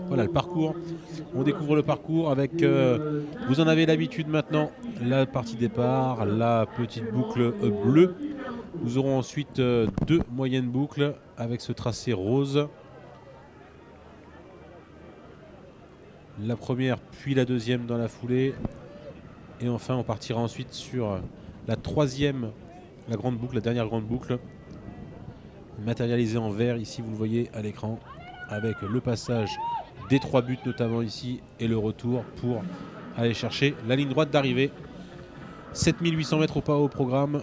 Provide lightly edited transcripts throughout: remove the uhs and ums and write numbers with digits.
Voilà le parcours. On découvre le parcours avec, vous en avez l'habitude maintenant, la partie départ, la petite boucle bleue. Nous aurons ensuite deux moyennes boucles avec ce tracé rose. La première puis la deuxième dans la foulée. Et enfin on partira ensuite sur la troisième, la grande boucle, la dernière grande boucle. Matérialisée en vert, ici vous le voyez à l'écran, avec le passage des 3 buts notamment ici et le retour pour aller chercher la ligne droite d'arrivée. 7800 mètres au programme.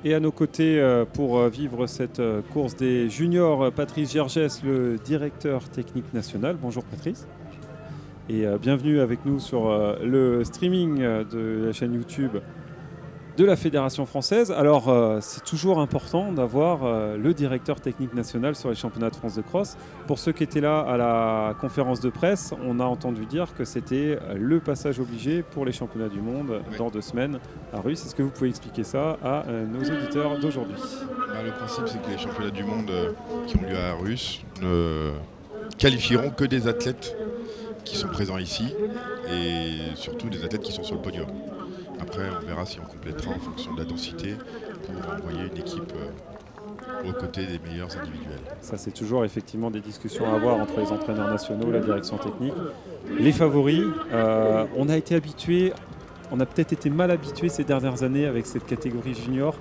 Et à nos côtés, pour vivre cette course des juniors, Patrice Gergès, le directeur technique national. Bonjour Patrice. Et bienvenue avec nous sur le streaming de la chaîne YouTube de la Fédération française. Alors, c'est toujours important d'avoir le directeur technique national sur les championnats de France de cross. Pour ceux qui étaient là à la conférence de presse, on a entendu dire que c'était le passage obligé pour les championnats du monde dans 2 semaines à Russe. Est-ce que vous pouvez expliquer ça à nos auditeurs d'aujourd'hui ? Le principe, c'est que les championnats du monde qui ont lieu à Russe ne qualifieront que des athlètes qui sont présents ici et surtout des athlètes qui sont sur le podium. Après, on verra si on complétera en fonction de la densité pour envoyer une équipe aux côtés des meilleurs individuels. Ça, c'est toujours effectivement des discussions à avoir entre les entraîneurs nationaux, la direction technique. Les favoris, on a été habitués, on a peut-être été mal habitués ces dernières années avec cette catégorie junior.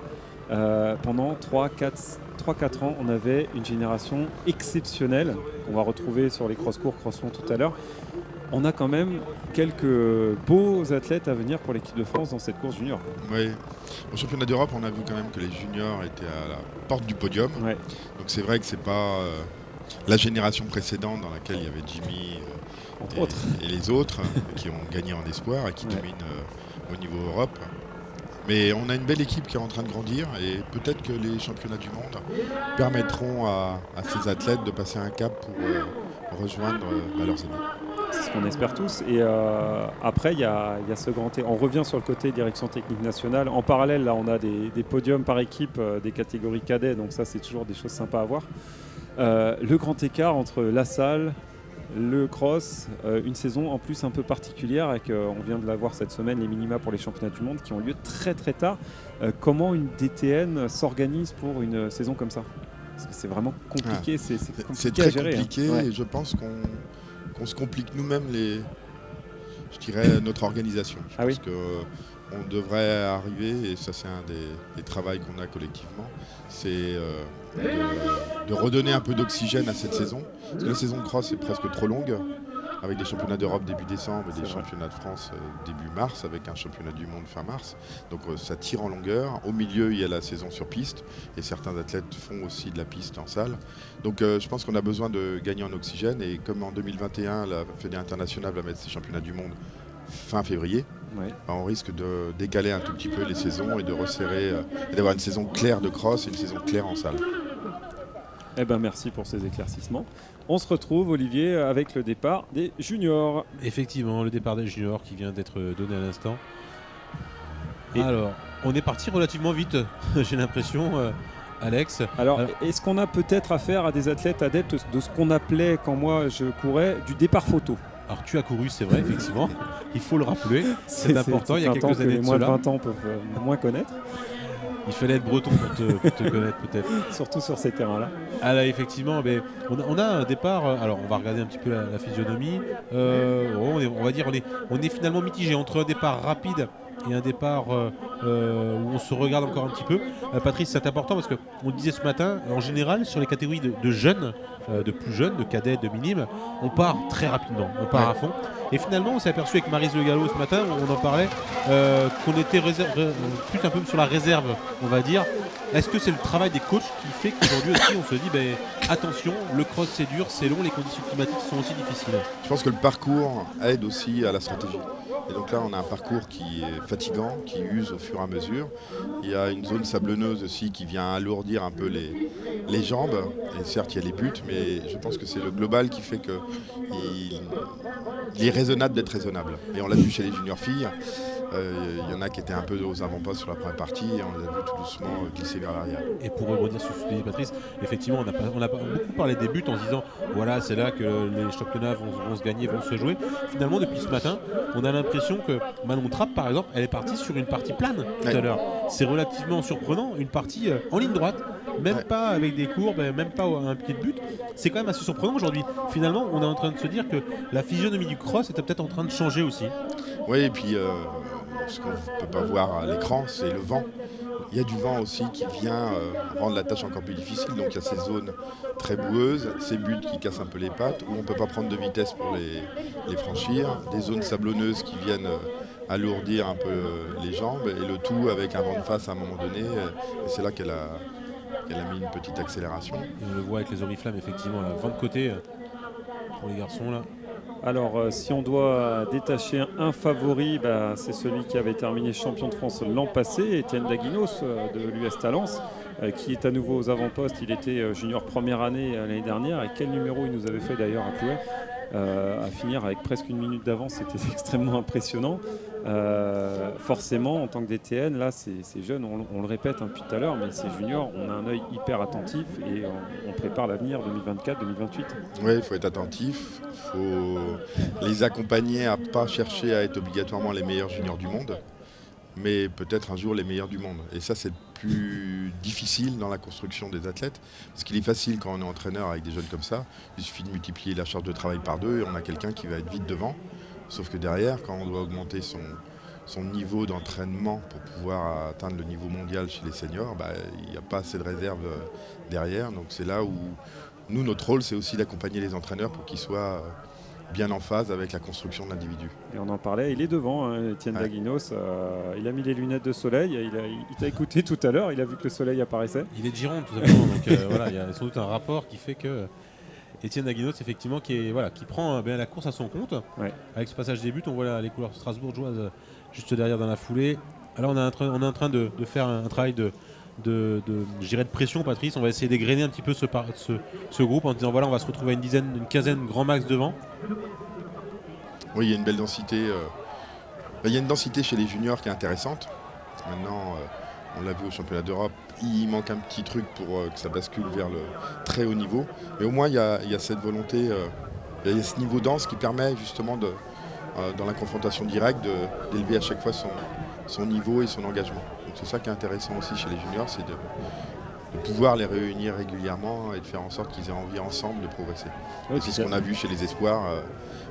Pendant 3-4 ans, on avait une génération exceptionnelle qu'on va retrouver sur les cross-court, cross-long tout à l'heure. On a quand même quelques beaux athlètes à venir pour l'équipe de France dans cette course junior. Oui, au championnat d'Europe, on a vu quand même que les juniors étaient à la porte du podium. Ouais. Donc c'est vrai que c'est pas la génération précédente dans laquelle il y avait Jimmy et les autres qui ont gagné en espoir et qui dominent au niveau Europe. Mais on a une belle équipe qui est en train de grandir et peut-être que les championnats du monde permettront à ces athlètes de passer un cap pour rejoindre leurs aînés. C'est ce qu'on espère tous. Et après, il y a ce grand... On revient sur le côté direction technique nationale. En parallèle, là, on a des podiums par équipe des catégories cadets. Donc ça, c'est toujours des choses sympas à voir. Le grand écart entre la salle, le cross, une saison en plus un peu particulière avec, on vient de la voir cette semaine, les minima pour les championnats du monde qui ont lieu très très tard. Comment une DTN s'organise pour une saison comme ça ? Parce que c'est vraiment compliqué, c'est compliqué c'est très à gérer. Compliqué et je pense qu'on se complique nous-mêmes notre organisation. Je pense qu'on devrait arriver, et ça c'est un des travaux qu'on a collectivement, c'est de redonner un peu d'oxygène à cette saison. Parce que la saison de cross est presque trop longue, avec des championnats d'Europe début décembre et des championnats de France début mars, avec un championnat du monde fin mars. Donc ça tire en longueur. Au milieu, il y a la saison sur piste, et certains athlètes font aussi de la piste en salle. Donc je pense qu'on a besoin de gagner en oxygène, et comme en 2021, la Fédération internationale va mettre ses championnats du monde fin février, on risque de décaler un tout petit peu les saisons et de resserrer, et d'avoir une saison claire de cross et une saison claire en salle. Eh ben, merci pour ces éclaircissements. On se retrouve, Olivier, avec le départ des juniors. Effectivement, le départ des juniors qui vient d'être donné à l'instant. Alors, on est parti relativement vite, j'ai l'impression, Alex. Alors, est-ce qu'on a peut-être affaire à des athlètes adeptes de ce qu'on appelait, quand moi je courais, du départ photo ? Alors tu as couru, c'est vrai, effectivement. Il faut le rappeler. C'est important, il y a quelques années de moins cela. de 20 ans peuvent moins connaître. Il fallait être breton pour te connaître peut-être. Surtout sur ces terrains-là. Ah là, effectivement, on a un départ. Alors on va regarder un petit peu la physionomie. On va dire on est finalement mitigé entre un départ rapide et un départ où on se regarde encore un petit peu. Patrice, c'est important parce qu'on le disait ce matin, en général sur les catégories de jeunes, de plus jeunes, de cadets, de minimes, on part très rapidement, on part à fond. Et finalement, on s'est aperçu avec Maryse Le Gallo ce matin, on en parlait, qu'on était plus un peu sur la réserve, on va dire. Est-ce que c'est le travail des coachs qui fait qu'aujourd'hui aussi on se dit attention, le cross c'est dur, c'est long, les conditions climatiques sont aussi difficiles? Je pense que le parcours aide aussi à la stratégie. Et donc là, on a un parcours qui est fatigant, qui use au fur et à mesure. Il y a une zone sablonneuse aussi qui vient alourdir un peu les jambes. Et certes, il y a les buts, mais je pense que c'est le global qui fait qu'il est raisonnable d'être raisonnable. Et on l'a vu chez les juniors filles. Il y en a qui étaient un peu aux avant-postes sur la première partie et on les a vu tout doucement glisser vers l'arrière. Et pour rebondir sur ce que dit Patrice, effectivement, on a beaucoup parlé des buts en se disant voilà, c'est là que les championnats vont se gagner, vont se jouer. Finalement, depuis ce matin, on a l'impression que Manon Trapp, par exemple, elle est partie sur une partie plane tout à l'heure. C'est relativement surprenant, une partie en ligne droite, même pas avec des courbes, même pas à un pied de but. C'est quand même assez surprenant aujourd'hui. Finalement, on est en train de se dire que la physionomie du cross était peut-être en train de changer aussi. Oui, et puis ce qu'on ne peut pas voir à l'écran, c'est le vent. Il y a du vent aussi qui vient rendre la tâche encore plus difficile. Donc il y a ces zones très boueuses, ces buts qui cassent un peu les pattes, où on ne peut pas prendre de vitesse pour les franchir, des zones sablonneuses qui viennent alourdir un peu les jambes, et le tout avec un vent de face à un moment donné. Et c'est là qu'elle a mis une petite accélération. Et on le voit avec les oriflammes, effectivement, là, vent de côté pour les garçons là. Alors, si on doit détacher un favori, c'est celui qui avait terminé champion de France l'an passé, Étienne Daguinos de l'US Talence, qui est à nouveau aux avant-postes. Il était junior première année l'année dernière. Et quel numéro il nous avait fait d'ailleurs à Plouay, à finir avec presque une minute d'avance, c'était extrêmement impressionnant. Forcément, en tant que DTN, là, ces jeunes, on le répète depuis tout à l'heure, mais ces juniors, on a un œil hyper attentif et on prépare l'avenir 2024-2028. Oui, il faut être attentif, il faut les accompagner à ne pas chercher à être obligatoirement les meilleurs juniors du monde, mais peut-être un jour les meilleurs du monde. Et ça, c'est le plus difficile dans la construction des athlètes, parce qu'il est facile quand on est entraîneur avec des jeunes comme ça, il suffit de multiplier la charge de travail par 2 et on a quelqu'un qui va être vite devant. Sauf que derrière, quand on doit augmenter son niveau d'entraînement pour pouvoir atteindre le niveau mondial chez les seniors, il n'y a pas assez de réserve derrière. Donc c'est là où nous, notre rôle, c'est aussi d'accompagner les entraîneurs pour qu'ils soient bien en phase avec la construction de l'individu. Et on en parlait, il est devant, Étienne Daguinos. Il a mis les lunettes de soleil, il t'a écouté tout à l'heure, il a vu que le soleil apparaissait. Il est de Gironde tout simplement, donc voilà, il y a sans doute un rapport qui fait que Étienne Daguinos, effectivement, qui prend la course à son compte. Ouais. Avec ce passage des buts, on voit les couleurs strasbourgeoises juste derrière dans la foulée. Alors on est en train de faire un travail de pression, Patrice. On va essayer d'égrener un petit peu ce groupe en disant voilà, on va se retrouver à une quinzaine grand max devant. Oui, il y a une belle densité. Il y a une densité chez les juniors qui est intéressante. Maintenant, on l'a vu au championnat d'Europe, il manque un petit truc pour que ça bascule vers le très haut niveau. Mais au moins, il y a cette volonté, il y a ce niveau dense qui permet justement, dans la confrontation directe, d'élever à chaque fois son niveau et son engagement. Donc c'est ça qui est intéressant aussi chez les juniors, c'est de pouvoir les réunir régulièrement et de faire en sorte qu'ils aient envie ensemble de progresser. Oui, c'est ce qu'on a vu chez les espoirs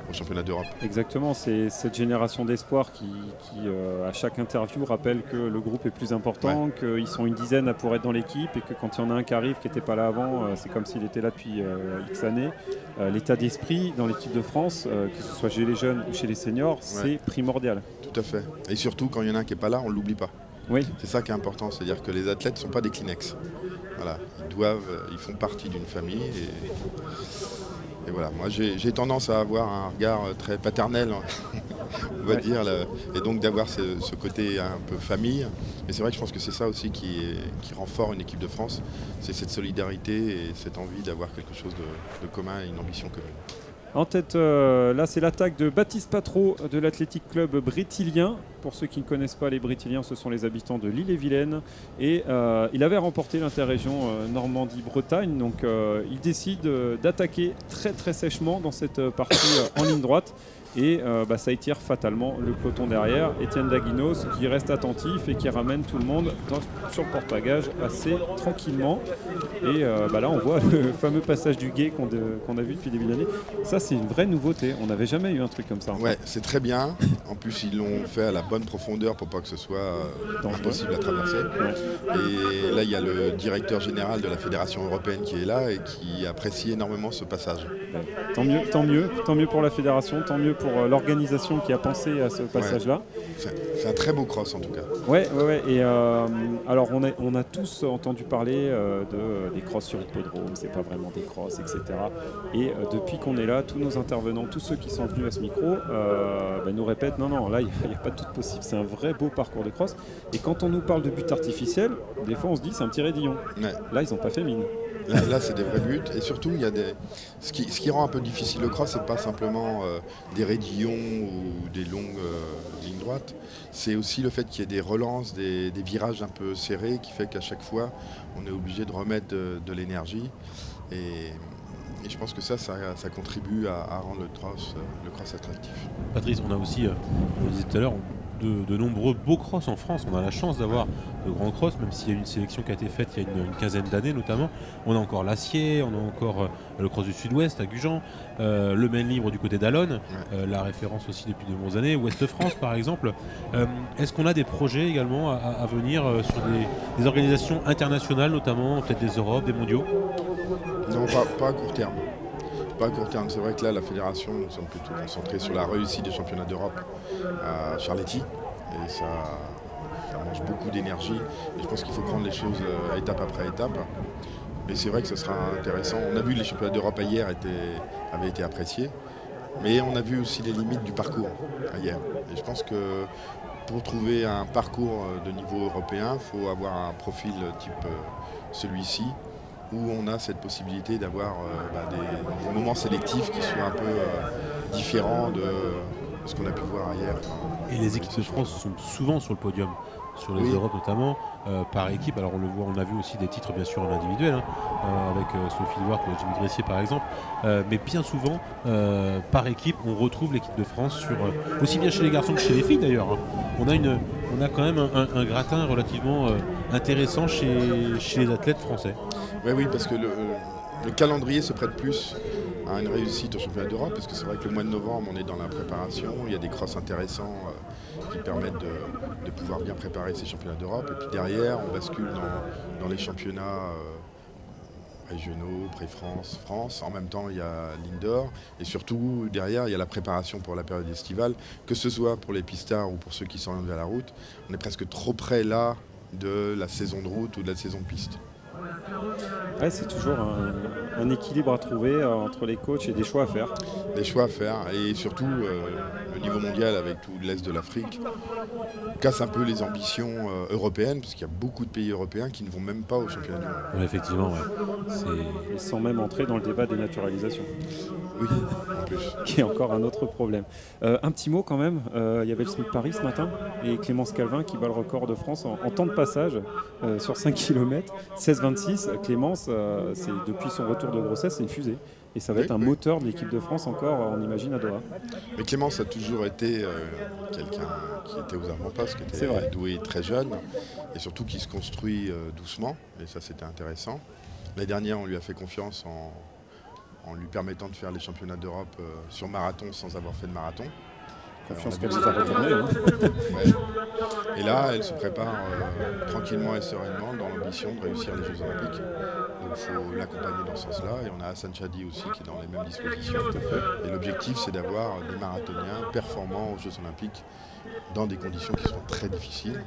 au championnat d'Europe. Exactement, c'est cette génération d'espoirs qui à chaque interview rappelle que le groupe est plus important, qu'ils sont une dizaine à pouvoir être dans l'équipe et que quand il y en a un qui arrive qui n'était pas là avant, c'est comme s'il était là depuis X années. L'état d'esprit dans l'équipe de France, que ce soit chez les jeunes ou chez les seniors, c'est primordial. Tout à fait. Et surtout quand il y en a un qui n'est pas là, on ne l'oublie pas. Oui. C'est ça qui est important, c'est-à-dire que les athlètes ne sont pas des Kleenex. Voilà, ils font partie d'une famille et voilà. Moi j'ai tendance à avoir un regard très paternel, on va dire, et donc d'avoir ce côté un peu famille. Mais c'est vrai que je pense que c'est ça aussi qui rend fort une équipe de France, c'est cette solidarité et cette envie d'avoir quelque chose de commun et une ambition commune. En tête, là, c'est l'attaque de Baptiste Patro de l'Athletic Club Brétilien. Pour ceux qui ne connaissent pas les Brétiliens, ce sont les habitants de l'Ille-et-Vilaine. Et il avait remporté l'interrégion Normandie-Bretagne. Donc, il décide d'attaquer très très sèchement dans cette partie en ligne droite. Et ça étire fatalement le peloton derrière. Étienne Daguinos qui reste attentif et qui ramène tout le monde sur le porte-bagages assez tranquillement. Et là, on voit le fameux passage du guet qu'on a vu depuis le début de l'année. Ça, c'est une vraie nouveauté. On n'avait jamais eu un truc comme ça. Ouais, c'est très bien. En plus, ils l'ont fait à la bonne profondeur pour pas que ce soit impossible à traverser. Ouais. Et là, il y a le directeur général de la Fédération européenne qui est là et qui apprécie énormément ce passage. Ouais. Tant mieux pour la fédération, tant mieux pour l'organisation qui a pensé à ce passage-là. C'est un très beau cross en tout cas. Ouais. Et alors on a tous entendu parler des crosses sur hippodrome, c'est pas vraiment des crosses, etc. Et depuis qu'on est là, tous nos intervenants, tous ceux qui sont venus à ce micro, nous répètent non, là il n'y a pas de tout possible, c'est un vrai beau parcours de cross. Et quand on nous parle de but artificiel, des fois on se dit c'est un petit raidillon. Ouais. Là ils n'ont pas fait mine. Là, c'est des vrais buts. Et surtout, il y a ce qui rend un peu difficile le cross, c'est pas simplement des raidillons ou des longues lignes droites. C'est aussi le fait qu'il y ait des relances, des virages un peu serrés, qui fait qu'à chaque fois, on est obligé de remettre de l'énergie. Et je pense que ça contribue à rendre le cross attractif. Patrice, on a aussi, on le disait tout à l'heure, de nombreux beaux crosses en France. On a la chance d'avoir de grands crosses, même s'il y a une sélection qui a été faite il y a une quinzaine d'années notamment. On a encore l'Acier, on a encore le cross du Sud-Ouest à Gujan, le Maine Libre du côté d'Allonne, la référence aussi depuis de nombreuses années, Ouest France par exemple. Est-ce qu'on a des projets également à venir sur des organisations internationales, notamment peut-être des Europes, des mondiaux? Non, pas à court terme. Pas à court terme. C'est vrai que là, la fédération, nous sommes plutôt concentrés sur la réussite des championnats d'Europe à Charletti. Et ça mange beaucoup d'énergie. Et je pense qu'il faut prendre les choses étape après étape. Mais c'est vrai que ce sera intéressant. On a vu que les championnats d'Europe hier avaient été appréciés. Mais on a vu aussi les limites du parcours hier. Et je pense que pour trouver un parcours de niveau européen, il faut avoir un profil type celui-ci, où on a cette possibilité d'avoir des moments sélectifs qui soient un peu différents de ce qu'on a pu voir hier. Et les équipes de France sont souvent sur le podium, sur les Europes notamment, par équipe. Alors on le voit, on a vu aussi des titres bien sûr en individuel, avec Sophie Duarte ou Jimmy Gressier par exemple, mais bien souvent par équipe on retrouve l'équipe de France sur aussi bien chez les garçons que chez les filles d'ailleurs. On a quand même un gratin relativement intéressant chez les athlètes français. Oui, parce que le calendrier se prête plus à une réussite au championnat d'Europe, parce que c'est vrai que le mois de novembre, on est dans la préparation, il y a des crosses intéressants qui permettent de pouvoir bien préparer ces championnats d'Europe, et puis derrière, on bascule dans les championnats régionaux, pré-France, France. En même temps, il y a l'indoor, et surtout, derrière, il y a la préparation pour la période estivale, que ce soit pour les pistards ou pour ceux qui s'orientent vers la route. On est presque trop près là de la saison de route ou de la saison de piste. Ouais, c'est toujours un équilibre à trouver entre les coachs et des choix à faire. Des choix à faire, et surtout le niveau mondial avec tout l'Est de l'Afrique casse un peu les ambitions européennes, parce qu'il y a beaucoup de pays européens qui ne vont même pas au championnat du monde. Ouais, effectivement, ouais. Et sans même entrer dans le débat des naturalisations. Oui, en plus. Qui est encore un autre problème. Un petit mot quand même, il y avait le SMIC Paris ce matin, et Clémence Calvin qui bat le record de France en temps de passage sur 5 km, 16,26. Clémence, c'est depuis son retour de grossesse, c'est une fusée. Et ça va être un moteur de l'équipe de France encore, on imagine, à Doha. Mais Clémence a toujours été quelqu'un qui était aux avant-postes, qui était doué très jeune, et surtout qui se construit doucement, et ça c'était intéressant. L'année dernière, on lui a fait confiance en lui permettant de faire les championnats d'Europe sur marathon sans avoir fait de marathon. Confiance qu'elle nous a retourné. Ouais. Et là, elle se prépare tranquillement et sereinement dans l'ambition de réussir les Jeux Olympiques. Donc il faut l'accompagner dans ce sens-là. Et on a Hassan Chadi aussi qui est dans les mêmes dispositions. Et l'objectif, c'est d'avoir des marathoniens performants aux Jeux Olympiques dans des conditions qui sont très difficiles.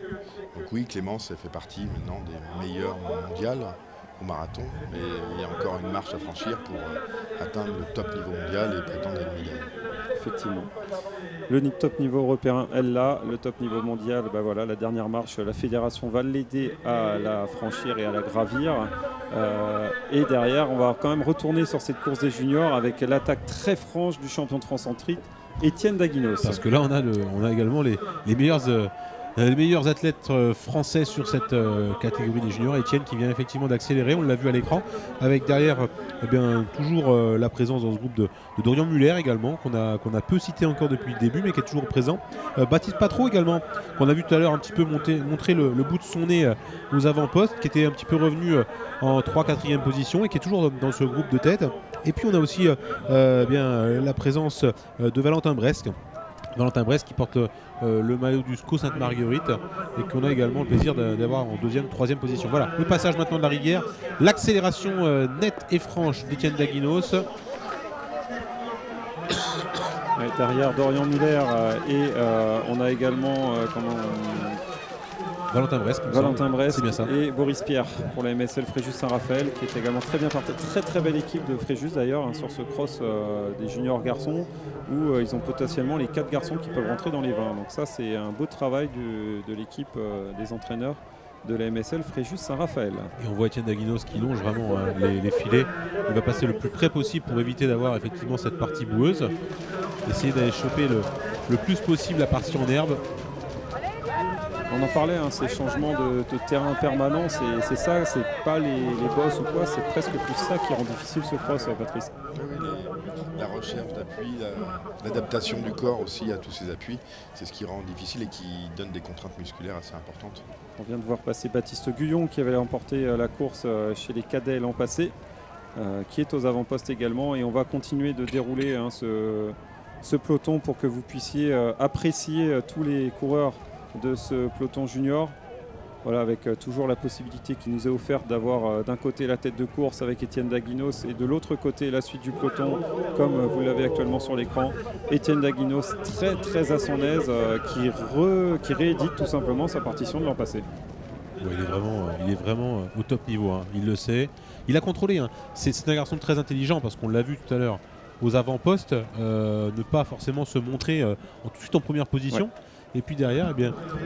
Donc oui, Clémence, elle fait partie maintenant des meilleures mondiales au marathon, mais il y a encore une marche à franchir pour atteindre le top niveau mondial et prétendre à une médaille. Effectivement. Le top niveau européen, elle l'a. Le top niveau mondial, voilà, la dernière marche, la fédération va l'aider à la franchir et à la gravir. Et derrière, on va quand même retourner sur cette course des juniors avec l'attaque très franche du champion de France en triple, Étienne Daguinos. Parce que là, on a également les meilleurs athlètes français sur cette catégorie des juniors. Étienne qui vient effectivement d'accélérer, on l'a vu à l'écran, avec derrière toujours la présence dans ce groupe de Dorian Muller également, qu'on a peu cité encore depuis le début, mais qui est toujours présent. Baptiste Patro également, qu'on a vu tout à l'heure un petit peu montrer le bout de son nez aux avant-postes, qui était un petit peu revenu en 3-4e position et qui est toujours dans ce groupe de tête. Et puis on a aussi la présence de Valentin Brest qui porte le maillot du SCO Sainte-Marguerite et qu'on a également le plaisir d'avoir en 2e, 3e position. Voilà, le passage maintenant de la rivière, l'accélération nette et franche d'Étienne Daguinos. Ouais, derrière Dorian Muller et on a également Valentin Brest. Valentin Brest c'est bien ça. Et Boris Pierre pour la MSL Fréjus Saint-Raphaël qui est également très bien parti. Très belle équipe de Fréjus d'ailleurs sur ce cross des juniors garçons où ils ont potentiellement les 4 garçons qui peuvent rentrer dans les 20. Donc ça c'est un beau travail de l'équipe des entraîneurs de la MSL Fréjus Saint-Raphaël. Et on voit Étienne Daguinos qui longe vraiment les filets. Il va passer le plus près possible pour éviter d'avoir effectivement cette partie boueuse. Essayer d'aller choper le plus possible la partie en herbe. On en parlait, ces changements de terrain permanents, c'est ça, c'est pas les bosses ou quoi, c'est presque plus ça qui rend difficile ce cross, Patrice. Oui, la recherche d'appui, l'adaptation du corps aussi à tous ces appuis, c'est ce qui rend difficile et qui donne des contraintes musculaires assez importantes. On vient de voir passer Baptiste Guyon qui avait remporté la course chez les cadets l'an passé, qui est aux avant-postes également, et on va continuer de dérouler ce peloton pour que vous puissiez apprécier tous les coureurs de ce peloton junior. Voilà, avec toujours la possibilité qui nous est offerte d'avoir d'un côté la tête de course avec Étienne Daguinos et de l'autre côté la suite du peloton, comme vous l'avez actuellement sur l'écran. Étienne Daguinos très à son aise, qui réédite tout simplement sa partition de l'an passé. Ouais, il est vraiment au top niveau, il le sait. Il a contrôlé. C'est un garçon très intelligent parce qu'on l'a vu tout à l'heure aux avant-postes, ne pas forcément se montrer tout de suite en première position. Ouais. Et puis derrière,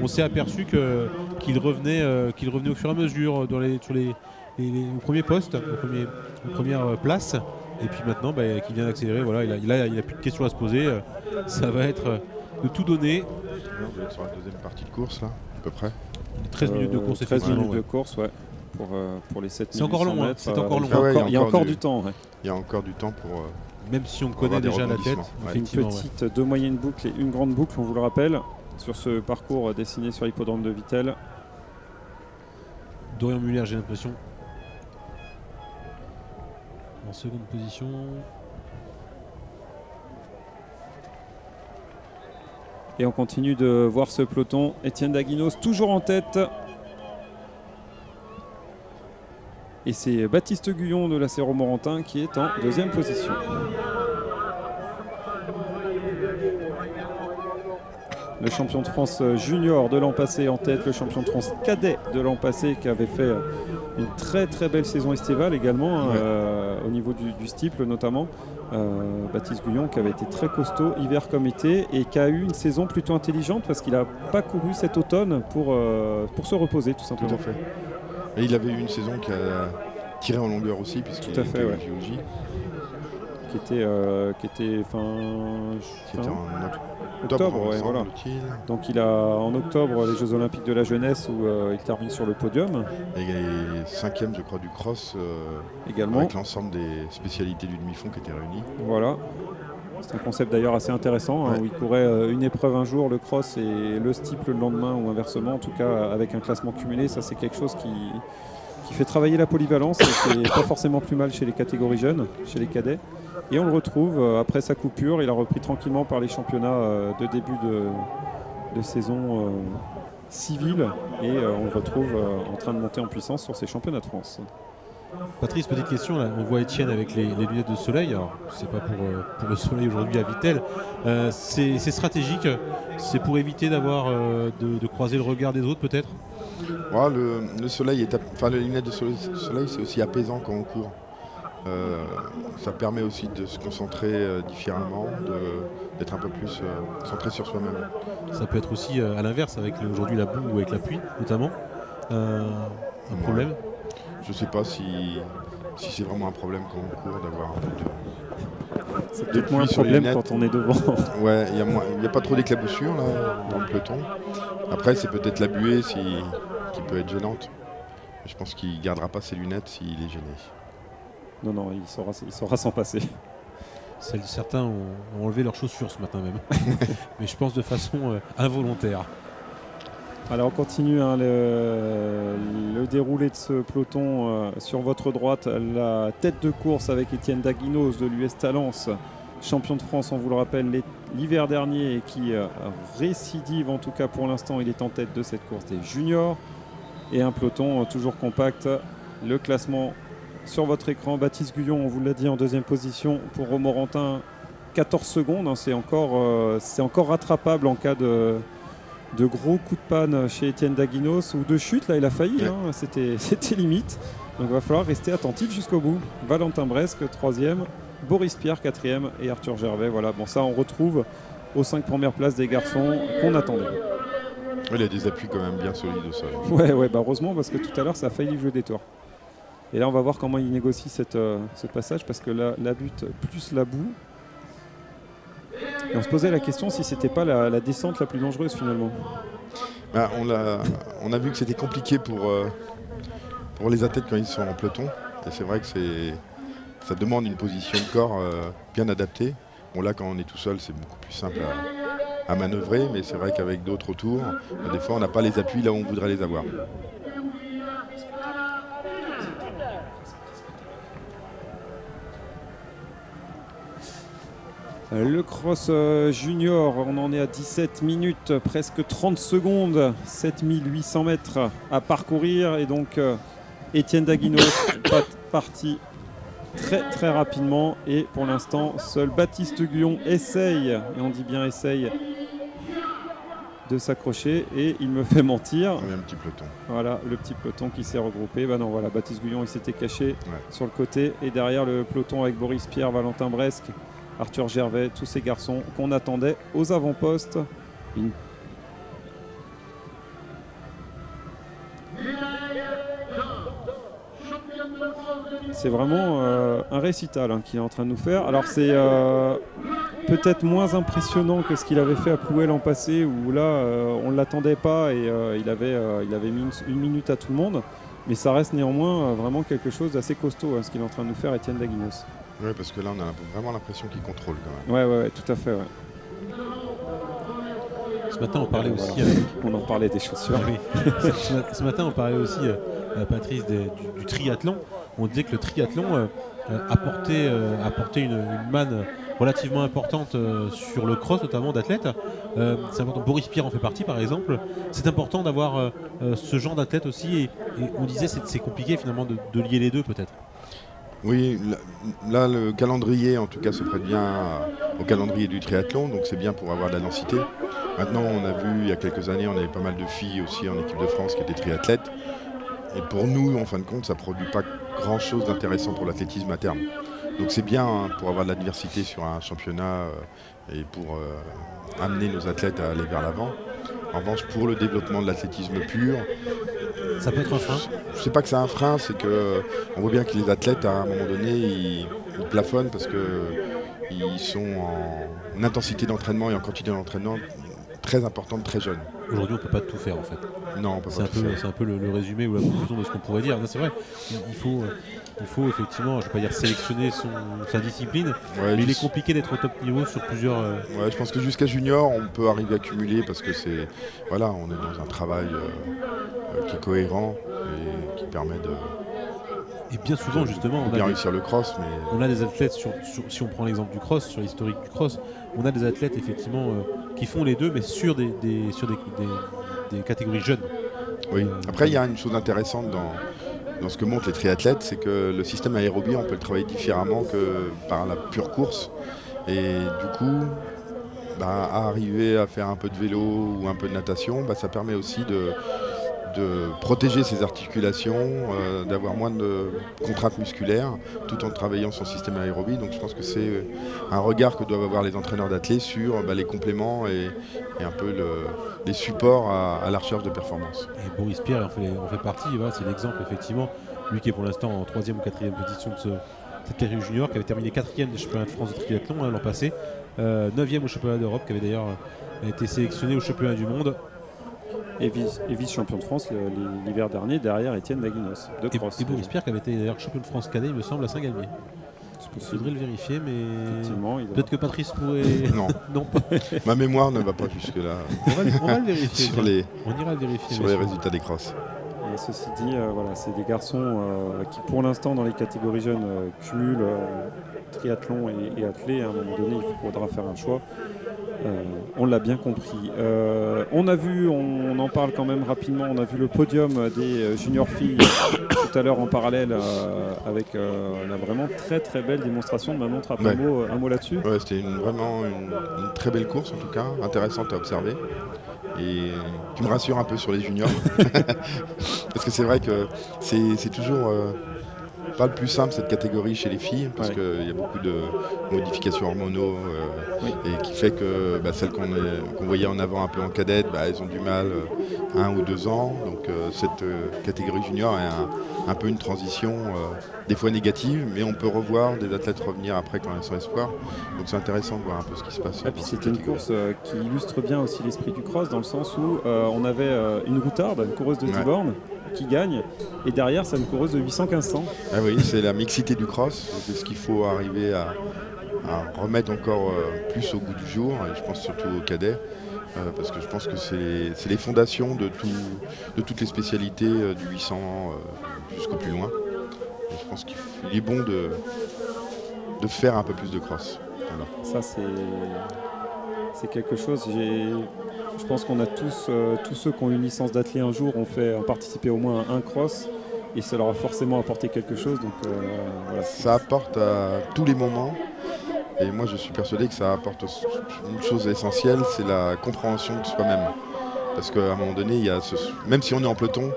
on s'est aperçu qu'il revenait au fur et à mesure sur les premiers postes, aux premières places. Et puis maintenant, qu'il vient d'accélérer, voilà, il a plus de questions à se poser. Ça va être de tout donner. On va être sur la deuxième partie de course, là, à peu près. 13 minutes de course, 13 minutes de course, ouais. Pour les 7 minutes. C'est encore long, c'est encore long. Il y a encore du temps. Ouais. Il y a encore du temps pour. Même si on connaît déjà la tête. Une petite 2 moyennes boucles et une grande boucle, on vous le rappelle, sur ce parcours dessiné sur l'hippodrome de Vittel. Dorian Muller, j'ai l'impression. En seconde position. Et on continue de voir ce peloton. Étienne Daguinos toujours en tête. Et c'est Baptiste Guyon de la Romorantin qui est en deuxième position. Le champion de France junior de l'an passé en tête, le champion de France cadet de l'an passé qui avait fait une très belle saison estivale également, au niveau du steeple notamment. Baptiste Guyon qui avait été très costaud hiver comme été et qui a eu une saison plutôt intelligente parce qu'il n'a pas couru cet automne pour se reposer tout simplement. Tout à fait. Et il avait eu une saison qui a tiré en longueur aussi puisqu'il était en JOJ. Qui était en octobre, ouais, voilà. Donc il a en octobre les Jeux Olympiques de la jeunesse où il termine sur le podium. Et il est 5e je crois du cross également. Avec l'ensemble des spécialités du demi-fond qui étaient réunies. Voilà. C'est un concept d'ailleurs assez intéressant où il courait une épreuve un jour, le cross et le steeple le lendemain ou inversement. En tout cas avec un classement cumulé, ça c'est quelque chose qui fait travailler la polyvalence et qui n'est pas forcément plus mal chez les catégories jeunes, chez les cadets. Et on le retrouve après sa coupure, il a repris tranquillement par les championnats de début de saison civile et on le retrouve en train de monter en puissance sur ces championnats de France. Patrice, petite question, là. On voit Étienne avec les lunettes de soleil, alors c'est pas pour le soleil aujourd'hui à Vittel, c'est stratégique, c'est pour éviter d'avoir de croiser le regard des autres peut-être. Ouais, le soleil les lunettes de soleil c'est aussi apaisant quand on court. Ça permet aussi de se concentrer différemment, d'être un peu plus centré sur soi-même. Ça peut être aussi à l'inverse avec aujourd'hui la boue ou avec la pluie notamment un problème. Je ne sais pas si c'est vraiment un problème quand on court d'avoir un peu de. C'est peut-être moins un problème quand on est devant. Ouais, il n'y a pas trop d'éclaboussures là dans le peloton. Après c'est peut-être la buée qui peut être gênante. Je pense qu'il ne gardera pas ses lunettes s'il est gêné. Non, il saura s'en passer. Certains ont enlevé leurs chaussures ce matin même. Mais je pense de façon involontaire. Alors on continue le déroulé de ce peloton. Sur votre droite, la tête de course avec Étienne Daguinos de l'US Talence, champion de France, on vous le rappelle, l'hiver dernier et qui récidive en tout cas pour l'instant. Il est en tête de cette course des juniors. Et un peloton toujours compact. Le classement sur votre écran, Baptiste Guyon, on vous l'a dit, en deuxième position pour Romorantin 14 secondes, hein, c'est encore rattrapable en cas de gros coups de panne chez Étienne Daguinos ou de chute. Là, il a failli, hein, c'était limite. Donc il va falloir rester attentif jusqu'au bout. Valentin Bresque, 3e, Boris Pierre, 4e et Arthur Gervais. Voilà, bon, ça on retrouve aux 5 premières places des garçons qu'on attendait. Il a des appuis quand même bien solides au sol. Ouais, bah heureusement, parce que tout à l'heure ça a failli jouer des tours. Et là on va voir comment il négocie ce passage, parce que la butte plus la boue. Et on se posait la question si c'était pas la descente la plus dangereuse finalement. Bah, on a vu que c'était compliqué pour les athlètes quand ils sont en peloton. Et c'est vrai que ça demande une position de corps bien adaptée. Bon, là, quand on est tout seul, c'est beaucoup plus simple à manœuvrer, mais c'est vrai qu'avec d'autres autour, des fois, on n'a pas les appuis là où on voudrait les avoir. Le cross junior, on en est à 17 minutes, presque 30 secondes, 7800 mètres à parcourir. Et donc, Étienne Daguinos parti très très rapidement. Et pour l'instant, seul Baptiste Guyon essaye, et on dit bien essaye, de s'accrocher. Et il me fait mentir. Il y a un petit peloton. Voilà, le petit peloton qui s'est regroupé. Bah non, voilà, Baptiste Guyon, il s'était caché sur le côté. Et derrière le peloton avec Boris Pierre, Valentin Bresque, Arthur Gervais, tous ces garçons qu'on attendait aux avant-postes. C'est vraiment un récital qu'il est en train de nous faire. Alors c'est peut-être moins impressionnant que ce qu'il avait fait à Plouay l'an passé, où là on ne l'attendait pas et il avait mis une minute à tout le monde. Mais ça reste néanmoins vraiment quelque chose d'assez costaud, ce qu'il est en train de nous faire, Étienne Daguinos. Oui, parce que là, on a vraiment l'impression qu'il contrôle quand même. Ouais, tout à fait. Ouais. Ce matin, on parlait aussi... On en parlait des chaussures. Ah, oui. Ce matin, on parlait aussi, Patrice, du triathlon. On disait que le triathlon apportait une manne relativement importante sur le cross, notamment d'athlètes. C'est important. Boris Pierre en fait partie, par exemple. C'est important d'avoir ce genre d'athlète aussi. Et on disait que c'est compliqué, finalement, de lier les deux, peut-être. Oui, là, le calendrier, en tout cas, se prête bien au calendrier du triathlon, donc c'est bien pour avoir de la densité. Maintenant, on a vu, il y a quelques années, on avait pas mal de filles aussi en équipe de France qui étaient triathlètes. Et pour nous, en fin de compte, ça ne produit pas grand-chose d'intéressant pour l'athlétisme à terme. Donc c'est bien pour avoir de la diversité sur un championnat et pour amener nos athlètes à aller vers l'avant. En revanche, pour le développement de l'athlétisme pur, ça peut être un frein. Je ne sais pas que c'est un frein, c'est qu'on voit bien que les athlètes, à un moment donné, ils plafonnent parce qu'ils sont en intensité d'entraînement et en quantité d'entraînement très importante, très jeune. Aujourd'hui, on ne peut pas tout faire, en fait. Non, on peut pas tout faire. C'est un peu le résumé ou la conclusion de ce qu'on pourrait dire. C'est vrai, il faut effectivement, je ne vais pas dire sélectionner sa discipline, mais il est compliqué d'être au top niveau sur plusieurs... Ouais, je pense que jusqu'à junior, on peut arriver à cumuler parce que c'est... Voilà, on est dans un travail qui est cohérent et qui permet de... Et bien souvent, justement, on a réussir le cross, mais... On a des athlètes, si on prend l'exemple du cross, sur l'historique du cross, on a des athlètes, effectivement, qui font les deux, mais sur des catégories jeunes. Oui. Après, il y a une chose intéressante dans ce que montrent les triathlètes, c'est que le système aérobie, on peut le travailler différemment que par la pure course. Et du coup, arriver à faire un peu de vélo ou un peu de natation, ça permet aussi de protéger ses articulations, d'avoir moins de contraintes musculaires, tout en travaillant son système aérobie. Donc je pense que c'est un regard que doivent avoir les entraîneurs d'athlètes sur les compléments et un peu les supports à la recherche de performance. Et Boris Pierre en fait partie, c'est l'exemple effectivement, lui qui est pour l'instant en 3e ou 4e position de cette catégorie junior, qui avait terminé 4e des championnats de France de triathlon l'an passé, 9e au championnat d'Europe, qui avait d'ailleurs été sélectionné au championnat du monde. Et vice-champion de France l'hiver dernier derrière Étienne Daguinos de cross. Et Boris Pierre qui avait été d'ailleurs champion de France cadet, il me semble, à Saint-Galmier. Il faudrait le vérifier, mais peut-être que Patrice pourrait... Non. Ma mémoire ne va pas jusque-là. On va le vérifier. On ira le vérifier. Sur les résultats des crosses. Et ceci dit, c'est des garçons qui pour l'instant dans les catégories jeunes cumulent triathlon et athlé. À un moment donné, il faudra faire un choix. On l'a bien compris. On a vu, on en parle quand même rapidement, on a vu le podium des juniors filles tout à l'heure en parallèle avec la vraiment très très belle démonstration de Manon Trapamo. Un mot là-dessus? Ouais, c'était vraiment une très belle course en tout cas, intéressante à observer. Et qui me rassure un peu sur les juniors. Parce que c'est vrai que c'est toujours pas le plus simple cette catégorie chez les filles, parce qu'il y a beaucoup de modifications hormonaux et qui fait que celles qu'on voyait en avant un peu en cadette, elles ont du mal 1 ou 2 ans. Donc cette catégorie junior est un peu une transition des fois négative, mais on peut revoir des athlètes revenir après quand elles sont espoirs. Donc c'est intéressant de voir un peu ce qui se passe. Et puis c'était une course qui illustre bien aussi l'esprit du cross, dans le sens où on avait une routarde, une coureuse de 10 bornes, qui gagne, et derrière c'est une coureuse de 800-1500. Ah oui, c'est la mixité du cross, c'est ce qu'il faut arriver à remettre encore plus au goût du jour, et je pense surtout aux cadets, parce que je pense que c'est les fondations de toutes les spécialités du 800 jusqu'au plus loin. Et je pense qu'il est bon de faire un peu plus de cross. Ça Voilà. c'est quelque chose. Je pense qu'on a tous ceux qui ont une licence d'athlète un jour ont participé au moins à un cross, et ça leur a forcément apporté quelque chose. Donc, voilà. Ça apporte à tous les moments, et moi je suis persuadé que ça apporte une chose essentielle, c'est la compréhension de soi-même. Parce qu'à un moment donné, même si on est en peloton,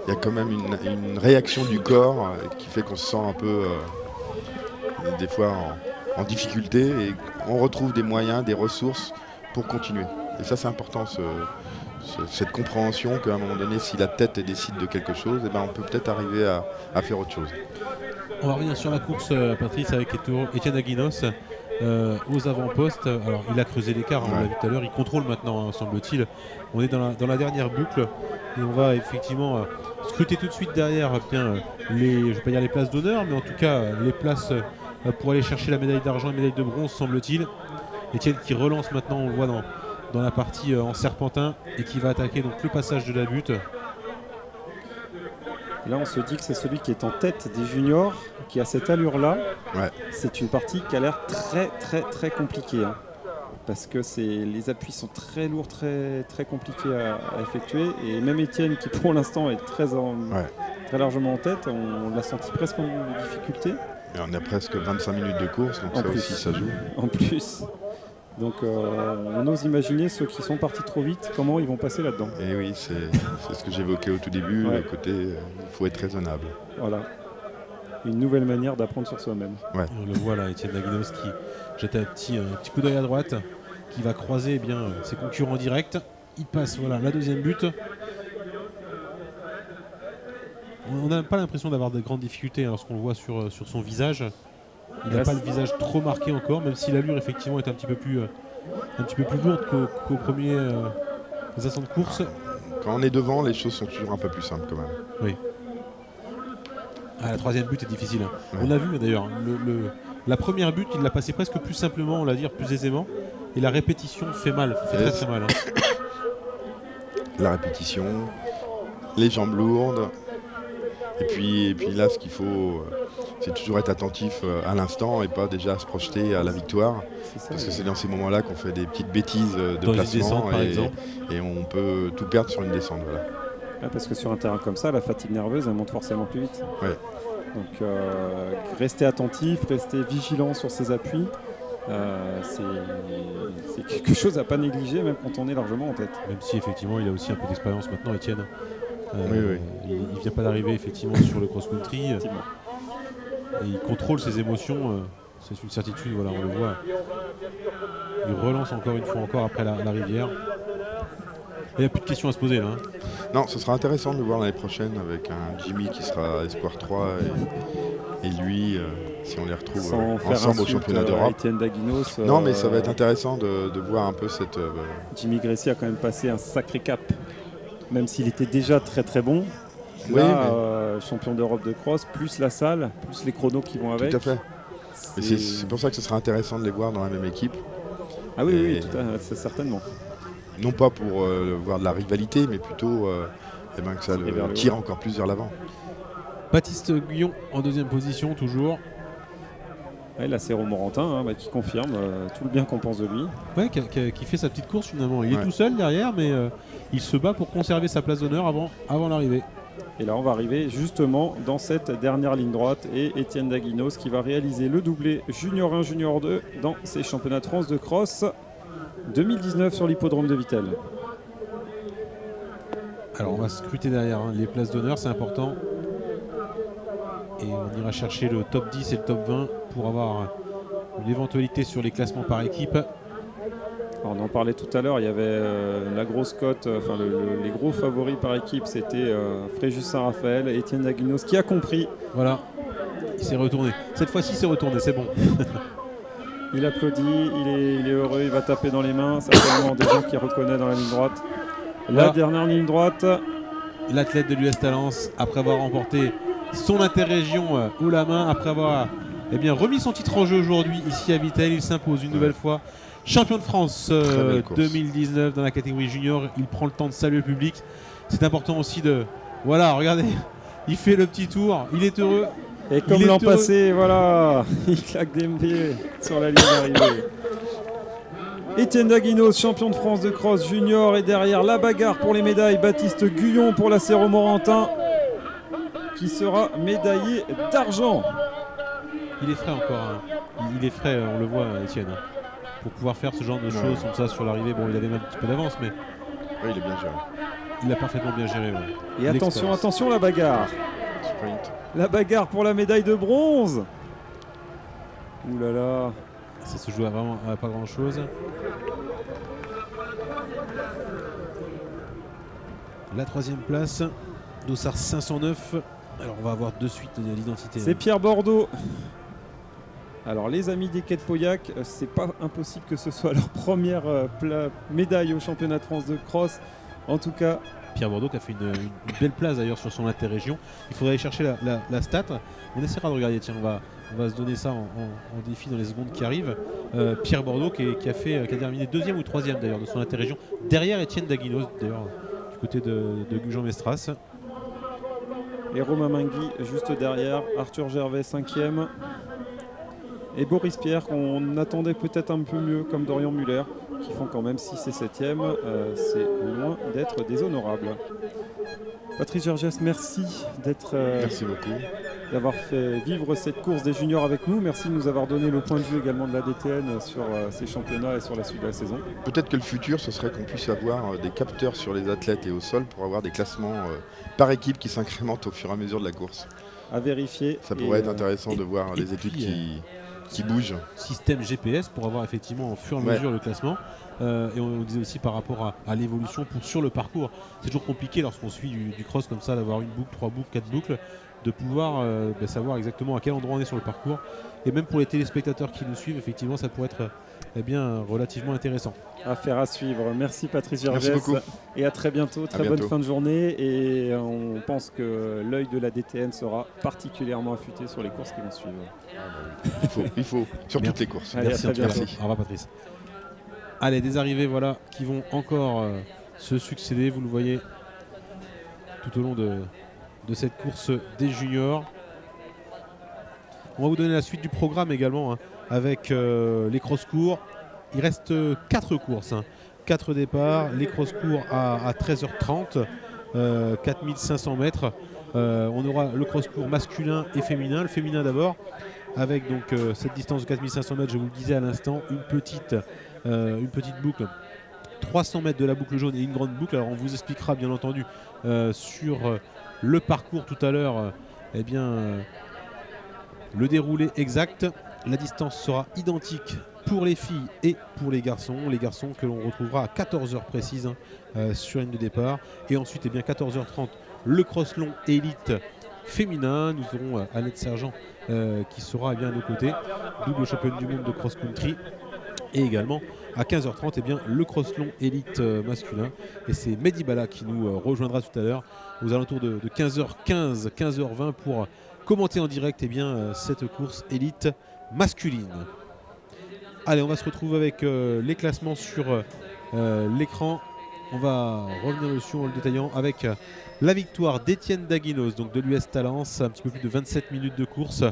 il y a quand même une réaction du corps qui fait qu'on se sent un peu des fois en difficulté, et on retrouve des moyens, des ressources pour continuer. Et ça c'est important, cette compréhension qu'à un moment donné, si la tête décide de quelque chose, on peut peut-être arriver à faire autre chose. On va revenir sur la course, Patrice, avec Étienne Aguinos aux avant-postes. Alors il a creusé l'écart, on l'a vu tout à l'heure, il contrôle maintenant, semble-t-il. On est dans la dernière boucle, et on va effectivement scruter tout de suite derrière je ne vais pas dire les places d'honneur, mais en tout cas les places pour aller chercher la médaille d'argent et la médaille de bronze, semble-t-il. Étienne qui relance maintenant, on le voit dans la partie en serpentin, et qui va attaquer donc le passage de la butte. Et là on se dit que c'est celui qui est en tête des juniors qui a cette allure-là. Ouais. C'est une partie qui a l'air très très très compliquée, parce que les appuis sont très lourds, très, très compliqués à effectuer, et même Étienne qui pour l'instant est très largement en tête, on l'a senti presque en difficulté. Et on a presque 25 minutes de course, donc ça aussi ça joue. En plus. Donc on ose imaginer ceux qui sont partis trop vite, comment ils vont passer là-dedans. Et oui, c'est ce que j'évoquais au tout début, le côté il faut être raisonnable. Voilà. Une nouvelle manière d'apprendre sur soi-même. Ouais. On le voit là, Étienne Aguinos qui jette un petit coup d'œil à droite, qui va croiser ses concurrents directs. Il passe la deuxième butte. On n'a pas l'impression d'avoir de grandes difficultés lorsqu'on le voit sur son visage. Il n'a pas le visage trop marqué encore, même si l'allure effectivement est un petit peu plus lourde qu'au premier ascenseurs de course. Quand on est devant, les choses sont toujours un peu plus simples quand même. Oui. La troisième butte est difficile. Ouais. On a vu d'ailleurs, la première butte, il l'a passé presque plus simplement, on va dire, plus aisément. Et la répétition fait mal, fait très très mal. La répétition, les jambes lourdes. Et puis là, ce qu'il faut, c'est toujours être attentif à l'instant et pas déjà se projeter à la victoire. Parce que c'est dans ces moments-là qu'on fait des petites bêtises de dans placement, une descente, par exemple. Et on peut tout perdre sur une descente. Voilà. Ouais, parce que sur un terrain comme ça, la fatigue nerveuse, elle monte forcément plus vite. Ouais. Donc rester attentif, rester vigilant sur ses appuis, c'est quelque chose à pas négliger, même quand on est largement en tête. Même si effectivement il a aussi un peu d'expérience maintenant, Étienne. Oui. Il vient pas d'arriver effectivement sur le cross-country. Et il contrôle ses émotions, c'est une certitude, voilà, on le voit. Il relance encore une fois après la rivière. Il n'y a plus de questions à se poser là. Non, ce sera intéressant de le voir l'année prochaine avec un Jimmy qui sera Espoir 3 et lui, si on les retrouve ensemble au championnat d'Europe. Étienne Daguinos. Non, mais ça va être intéressant de voir un peu cette... Jimmy Gressy a quand même passé un sacré cap, même s'il était déjà très très bon. Là, champion d'Europe de cross, plus la salle, plus les chronos qui vont avec. Tout à fait. C'est pour ça que ce sera intéressant de les voir dans la même équipe. Ah oui, c'est certainement. Non pas pour voir de la rivalité, mais plutôt que ça le tire encore plus vers l'avant. Baptiste Guyon en deuxième position, toujours. Ouais, la Morantin qui confirme tout le bien qu'on pense de lui. Ouais, qui fait sa petite course finalement. Il est Ouais. tout seul derrière, mais il se bat pour conserver sa place d'honneur avant l'arrivée. Et là, on va arriver justement dans cette dernière ligne droite et Étienne Daguinos qui va réaliser le doublé Junior 1, Junior 2 dans ces championnats de France de cross 2019 sur l'hippodrome de Vittel. Alors on va scruter derrière les places d'honneur, c'est important. Et on ira chercher le top 10 et le top 20 pour avoir une éventualité sur les classements par équipe. Alors, on en parlait tout à l'heure, il y avait la grosse cote, les gros favoris par équipe, c'était Fréjus Saint-Raphaël, Étienne Daguinos qui a compris. Voilà, il s'est retourné. Cette fois-ci, c'est retourné, c'est bon. Il applaudit, il est heureux, il va taper dans les mains, certainement des gens qui reconnaissent dans la ligne droite. Voilà. La dernière ligne droite. L'athlète de l'US Talence, après avoir remporté son interrégion haut la main, après avoir remis son titre en jeu aujourd'hui ici à Vittel, il s'impose une nouvelle fois. Champion de France 2019 dans la catégorie junior, il prend le temps de saluer le public. C'est important aussi de... Voilà, regardez, il fait le petit tour, il est heureux. Et comme l'an passé, voilà, il claque des pieds sur la ligne d'arrivée. Étienne Daguinos, champion de France de cross junior, et derrière la bagarre pour les médailles, Baptiste Guyon pour la Morantin qui sera médaillé d'argent. Il est frais encore, il est frais, on le voit Étienne. Pour pouvoir faire ce genre de choses comme ça sur l'arrivée, bon il avait même un petit peu d'avance mais il est bien géré. Il a parfaitement bien géré. Ouais. Et attention la bagarre. Sprint. La bagarre pour la médaille de bronze. Ouh là là. Ça se joue à vraiment à pas grand chose. La troisième place, Dossard 509. Alors on va avoir de suite l'identité. C'est Pierre Bordeaux. Alors les amis des Quais de Pauillac, c'est pas impossible que ce soit leur première médaille au championnat de France de cross. En tout cas, Pierre Bordeaux qui a fait une belle place d'ailleurs sur son interrégion. Il faudrait aller chercher la stat. On essaiera de regarder, tiens, on va se donner ça en défi dans les secondes qui arrivent. Pierre Bordeaux qui a terminé deuxième ou troisième d'ailleurs de son interrégion, derrière Étienne Daguinos d'ailleurs du côté de Gujan-Mestras. Et Romain Mingui juste derrière, Arthur Gervais 5e. Et Boris Pierre qu'on attendait peut-être un peu mieux comme Dorian Muller qui font quand même 6 et 7e. C'est loin d'être déshonorable. Patrice Gergès, merci merci beaucoup d'avoir fait vivre cette course des juniors avec nous. Merci de nous avoir donné le point de vue également de la DTN sur ces championnats et sur la suite de la saison. Peut-être que le futur, ce serait qu'on puisse avoir des capteurs sur les athlètes et au sol pour avoir des classements par équipe qui s'incrémentent au fur et à mesure de la course. À vérifier. Ça pourrait être intéressant de voir les études qui bougent. Système GPS pour avoir effectivement au fur et à mesure le classement. Et on disait aussi par rapport à l'évolution sur le parcours. C'est toujours compliqué lorsqu'on suit du cross comme ça d'avoir une boucle, 3 boucles, 4 boucles, de pouvoir savoir exactement à quel endroit on est sur le parcours. Et même pour les téléspectateurs qui nous suivent, effectivement, ça pourrait être relativement intéressant. Affaire à suivre. Merci Patrice Gervais. Merci beaucoup. Et à très bientôt. Très bonne fin de journée. Et on pense que l'œil de la DTN sera particulièrement affûté sur les courses qui vont suivre. Il faut sur toutes les courses. Allez, merci. Au revoir Patrice. Allez, des arrivées qui vont encore se succéder. Vous le voyez tout au long de cette course des juniors. On va vous donner la suite du programme également avec les cross-cours. Il reste 4 courses, 4 départs. Les cross-cours à 13h30, 4500 mètres. On aura le cross-cours masculin et féminin. Le féminin d'abord, avec donc cette distance de 4500 mètres, je vous le disais à l'instant, une petite boucle. 300 mètres de la boucle jaune et une grande boucle. Alors on vous expliquera bien entendu sur le parcours tout à l'heure le déroulé exact. La distance sera identique pour les filles et pour les garçons. Les garçons que l'on retrouvera à 14h précise sur une de départ. Et ensuite 14h30 le cross long élite féminin. Nous aurons Annette Sergent qui sera à nos côtés, double championne du monde de cross-country. Et également à 15h30 le cross long élite masculin. Et c'est Mehdi Bala qui nous rejoindra tout à l'heure aux alentours de 15h15, 15h20 pour commenter en direct cette course élite masculine. Allez, on va se retrouver avec les classements sur l'écran. on va revenir dessus en le détaillant avec la victoire d'Étienne Daguinos, donc de l'US Talence, un petit peu plus de 27 minutes de course.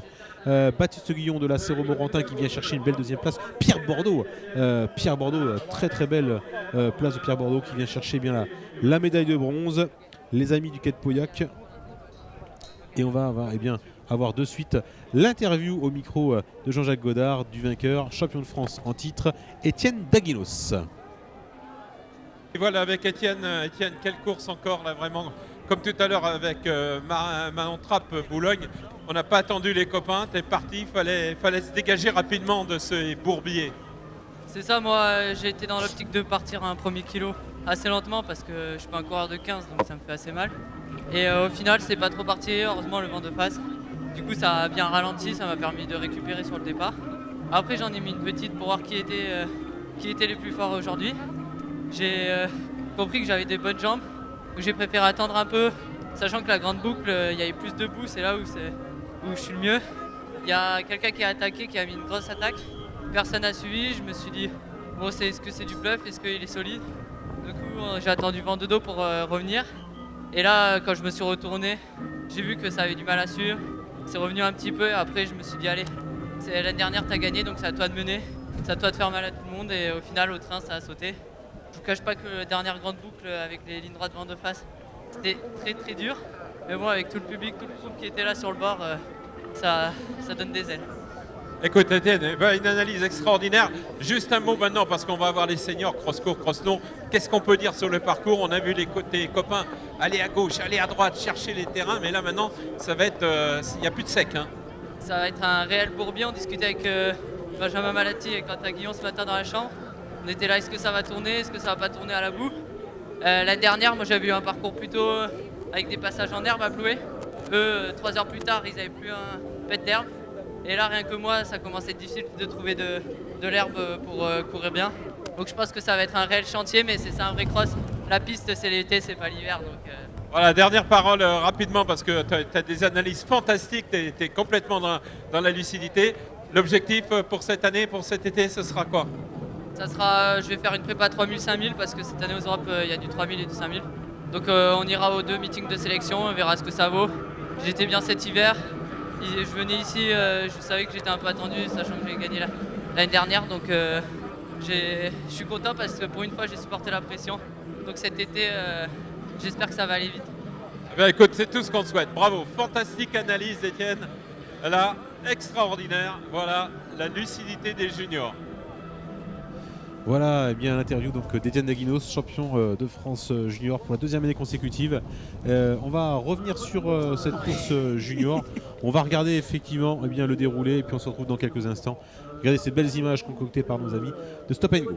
Baptiste Guillon de la Cerro Morantin qui vient chercher une belle deuxième place. Pierre Bordeaux, très très belle place de Pierre Bordeaux qui vient chercher bien la médaille de bronze. Les amis du Quai de Pauillac. Et on va avoir de suite l'interview au micro de Jean-Jacques Godard, du vainqueur, champion de France en titre, Étienne Daguinos. Et voilà, avec Étienne, quelle course encore là, vraiment. Comme tout à l'heure avec Manon Trappe Boulogne, on n'a pas attendu les copains, t'es parti, fallait se dégager rapidement de ce bourbier. C'est ça, moi j'ai été dans l'optique de partir un premier kilo assez lentement parce que je suis pas un coureur de 15 donc ça me fait assez mal. Et au final c'est pas trop parti, heureusement le vent de face. Du coup ça a bien ralenti, ça m'a permis de récupérer sur le départ. Après j'en ai mis une petite pour voir qui était les plus forts aujourd'hui. J'ai compris que j'avais des bonnes jambes, donc j'ai préféré attendre un peu, sachant que la grande boucle, il y avait plus de boue, c'est là où je suis le mieux. Il y a quelqu'un qui a attaqué, qui a mis une grosse attaque. Personne n'a suivi, je me suis dit, bon, est-ce que c'est du bluff, est-ce qu'il est solide? Du coup, j'ai attendu vent de dos pour revenir. Et là, quand je me suis retourné, j'ai vu que ça avait du mal à suivre. C'est revenu un petit peu, et après, je me suis dit, allez, c'est l'année dernière, tu as gagné, donc c'est à toi de mener. C'est à toi de faire mal à tout le monde, et au final, au train, ça a sauté. Je vous cache pas que la dernière grande boucle, avec les lignes droites vent de face, c'était très très dur. Mais bon, avec tout le public, tout le groupe qui était là sur le bord, ça donne des ailes. Écoute Étienne, une analyse extraordinaire. Juste un mot maintenant parce qu'on va avoir les seniors cross-court, cross-long. Qu'est-ce qu'on peut dire sur le parcours? On a vu les copains aller à gauche, aller à droite, chercher les terrains, mais là maintenant, ça va être, il n'y a plus de sec. Hein. Ça va être un réel bourbier. On discutait avec Benjamin Malati et Quentin Guillon ce matin dans la chambre. On était là, est-ce que ça va tourner, est-ce que ça va pas tourner à la boue? L'année dernière, moi j'avais eu un parcours plutôt avec des passages en herbe à Ploué. Eux, 3 heures plus tard, ils n'avaient plus un pet d'herbe. Et là, rien que moi, ça commence à être difficile de trouver de l'herbe pour courir bien. Donc je pense que ça va être un réel chantier, mais c'est un vrai cross. La piste, c'est l'été, c'est pas l'hiver. Voilà, dernière parole rapidement, parce que tu as des analyses fantastiques, tu es complètement dans la lucidité. L'objectif pour cette année, pour cet été, ce sera quoi? Ça sera, je vais faire une prépa 3000-5000, parce que cette année aux Europes, il y a du 3000 et du 5000. Donc on ira aux 2 meetings de sélection, on verra ce que ça vaut. J'étais bien cet hiver. Je venais ici, je savais que j'étais un peu attendu, sachant que j'ai gagné l'année dernière. Donc je suis content parce que pour une fois, j'ai supporté la pression. Donc cet été, j'espère que ça va aller vite. Eh bien, écoute, c'est tout ce qu'on te souhaite. Bravo, fantastique analyse Étienne. Là, extraordinaire. Voilà, la lucidité des juniors. Voilà, eh bien l'interview d'Étienne Daguinos, champion de France junior pour la 2e année consécutive. On va revenir sur cette course junior. On va regarder effectivement le déroulé et puis on se retrouve dans quelques instants. Regardez ces belles images concoctées par nos amis de Stop & Go.